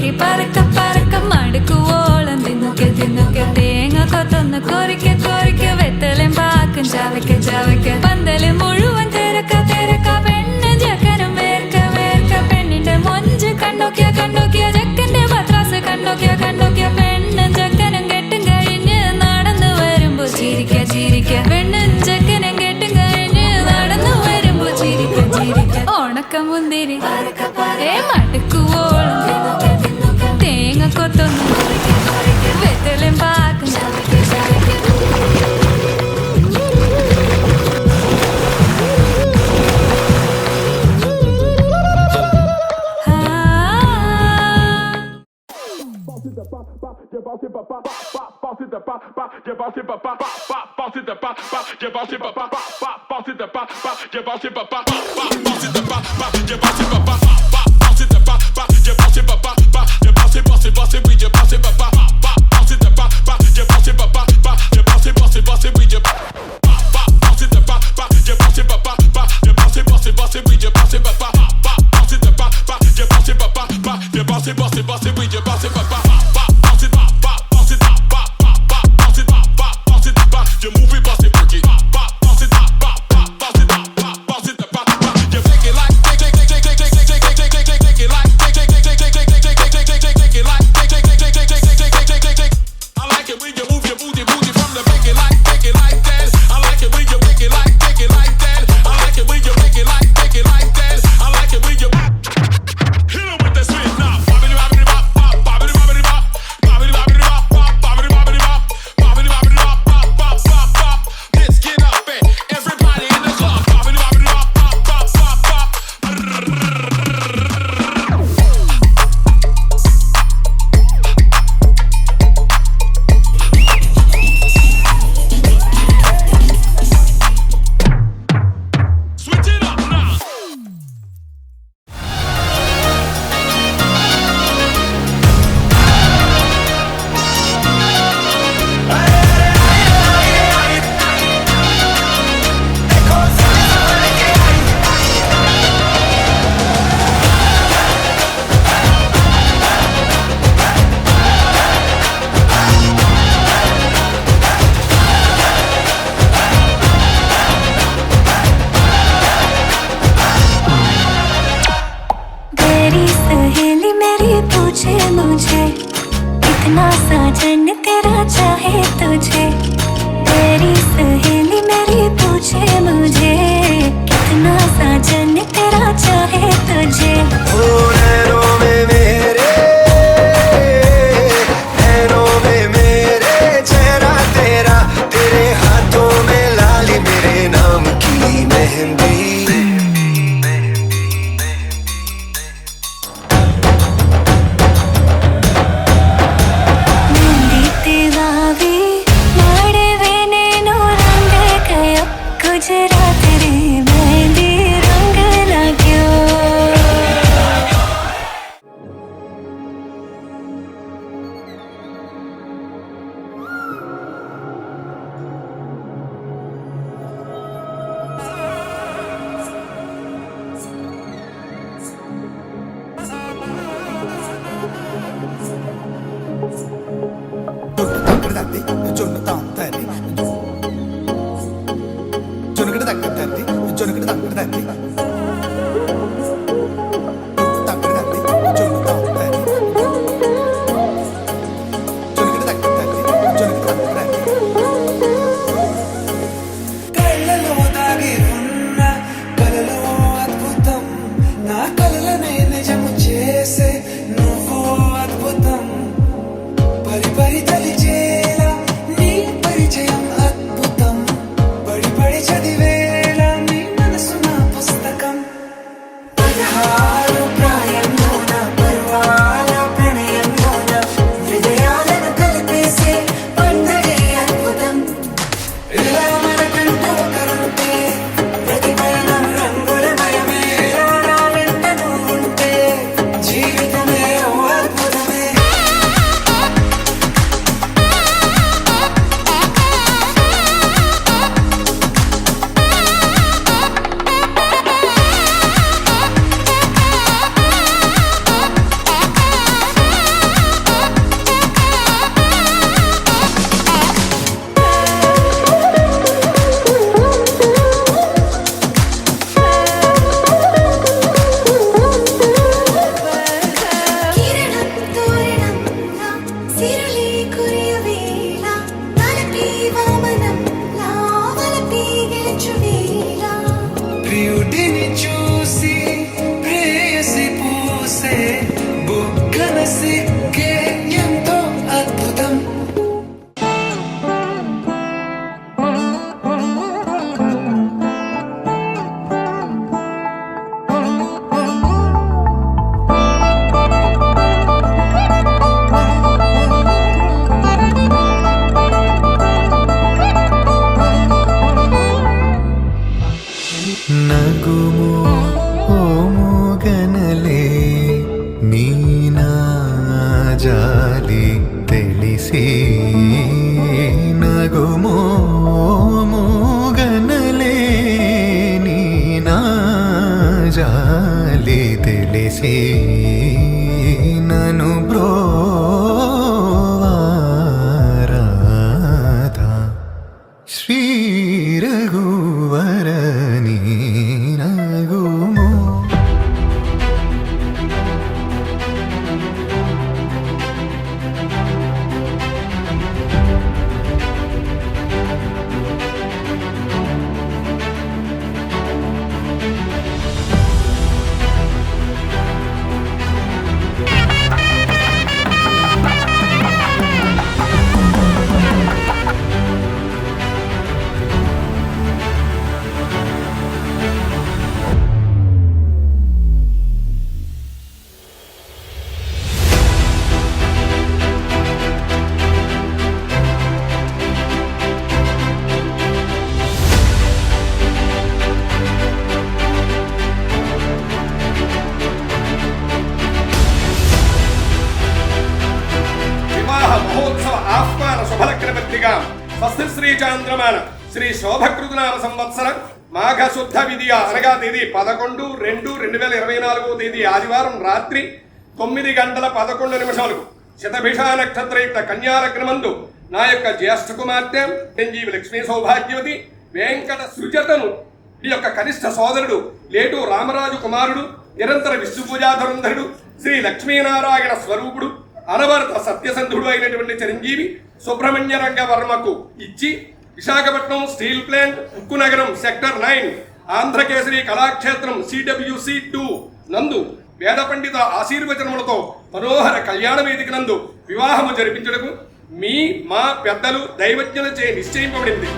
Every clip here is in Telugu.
മുന്തിരി പറക്ക പറക്ക മടുക്കുവോളം തിന്നുക്കെ തിന്നുക്കെ തേങ്ങ കൊത്തൊന്ന് കൊറിക്ക കൊറിക്ക വെത്തലും പാക്കും ചവയ്ക്ക ചവയ്ക്ക പന്തല് മുഴുവൻ തിരക്ക തിരക്ക പെണ്ണ് ജക്കനും വേർക്ക വേർക്ക പെണ്ണിന്റെ മൊഞ്ച് കണ്ടോക്കിയ കണ്ടോക്കിയ ജക്കന്റെ പത്രാസ് കണ്ടോക്കിയ കണ്ടോക്കിയ പെണ്ണും ജക്കനും കെട്ടും കഴിഞ്ഞ് നടന്നു വരുമ്പോ ചിരിക്ക ചിരിക്ക പെണ്ണും ജക്കനും കെട്ടും കഴിഞ്ഞ് നടന്നു വരുമ്പോ ചിരിക്ക ചിരിക്ക ഉണക്ക മുന്തിരി മടുക്കുവോളം തേങ്ങ കൊത്തൊന്നും വെത്തലും പാക്കും పరి పరి తలిచేలా నీ మనసికే ఎంతో అద్భుతం. నగుము ఓముగనలే నీనా జాలి తెలిసి నగుము ఓముగనలే నీనా జాలి తెలిసి నను బ్రోవారాధా శ్రీ రఘువరని నగుమో. ఆహ్వాన శుభలగ్న పత్రిక స్వస్తి శ్రీ చాంద్రమాన శ్రీ శోభకృతనామ సంవత్సర మాఘ శుద్ధ విధియ అనగా తేదీ 11-2-2024 తేదీ ఆదివారం రాత్రి 9:11 శతభిష నక్షత్రయుక్త కన్యాలగ్నమందు నా యొక్క జ్యేష్ఠ కుమార్తె చిరంజీవి లక్ష్మీ సౌభాగ్యవతి వెంకట సృజతను ఈ యొక్క కనిష్ట సోదరుడు లేటు రామరాజు కుమారుడు నిరంతర విష్ణు పూజాధరుంధరుడు శ్రీ లక్ష్మీనారాయణ స్వరూపుడు అనవరత సత్యసంధుడు అయినటువంటి చిరంజీవి సుబ్రహ్మణ్య రంగ వర్మకు ఇచ్చి విశాఖపట్నం స్టీల్ ప్లాంట్ ఉక్కు నగరం సెక్టర్ 9 ఆంధ్రకేసరి కళాక్షేత్రం CWC2 నందు వేద పండిత ఆశీర్వచనములతో మనోహర కళ్యాణ వేదిక నందు వివాహము జరిపించుటకు మా పెద్దలు దైవజ్ఞులచే నిశ్చయింపబడింది.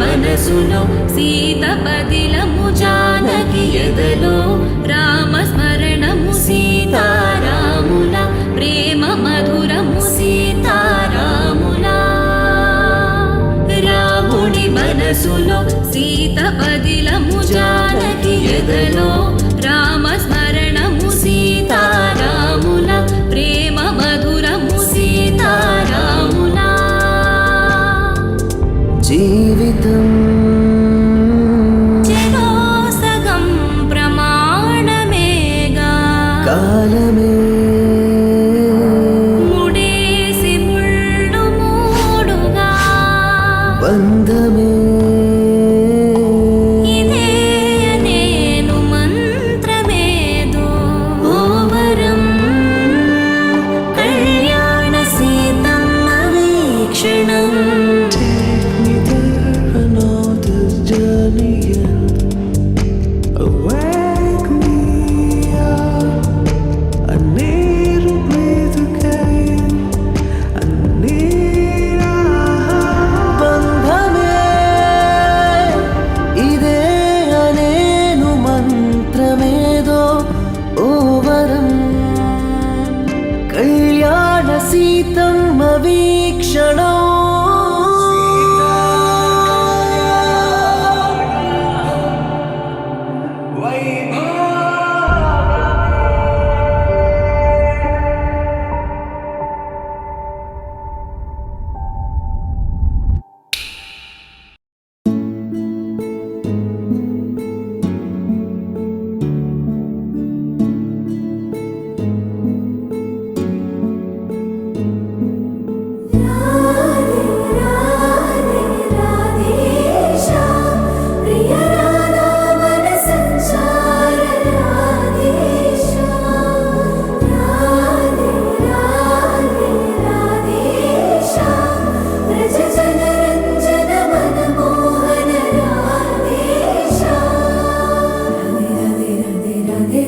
మనసులో సీత పదిలము జానకి ఎదలో రామస్మరణము సీతారాముల ప్రేమ మధురము సీతారాముల రాముడి మనసులో సీత పదిలము జానకి ఎదలో రామస్మరణము సీతారాముల ప్రేమ మధురము సీతారాముల జీవితం కాలమే ముడేసి ముళ్ళు మూడుగా బంధమే ఇదే నేను మంత్రమేదో ఓ వరం కళ్యాణ Seethamma వీక్షణం Take me there, I know this journey ends. Wake me up, I need to breathe again. I need a బంధమే ఇదే అనేను మంత్రమేదో ఓ వరం కళ్యాణ సీతమ్మ వీక్షణం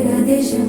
రాధేశం